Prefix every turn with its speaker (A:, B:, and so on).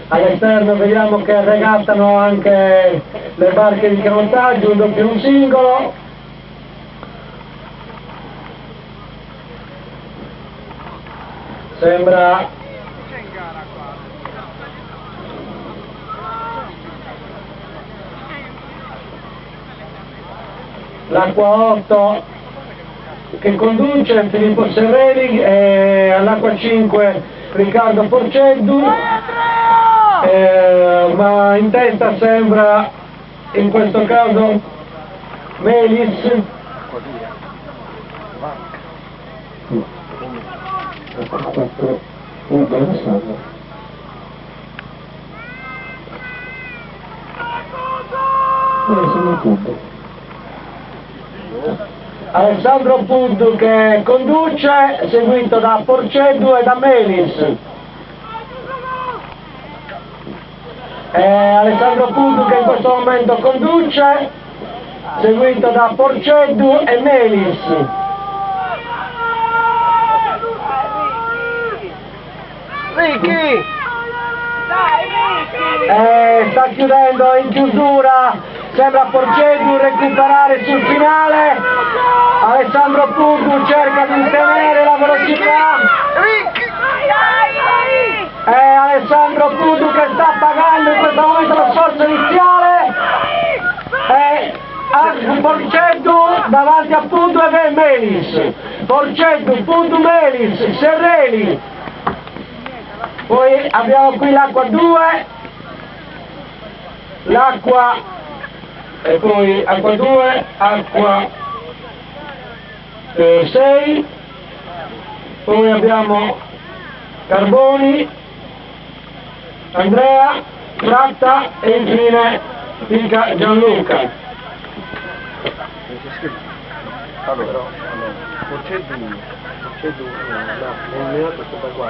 A: all'esterno vediamo che regattano anche le barche di canottaggio, un doppio e un singolo. Sembra l'acqua 8 che conduce Filippo Serreri, e all'acqua 5 Riccardo Porceddu, ma in testa sembra in questo caso Melis. Alessandro Puddu che conduce, seguito da Porceddu e da Melis. Alessandro Puddu che in questo momento conduce, seguito da Porceddu e Melis.
B: Ricky!
A: Sta chiudendo in chiusura, sembra Porceddu recuperare sul finale. Alessandro Puddu cerca di tenere la velocità. Alessandro Puddu che sta pagando in questo momento lo sforzo iniziale. Porceddu davanti a Puddu e Melis. Porceddu, Puddu, Melis, Serreri. Poi abbiamo qui l'acqua 2, l'acqua, e poi acqua 2, acqua 6, poi abbiamo Carboni, Andrea, Tratta e infine Pica Gianluca.
B: Allora, Porceddu, no, nel questo da qua.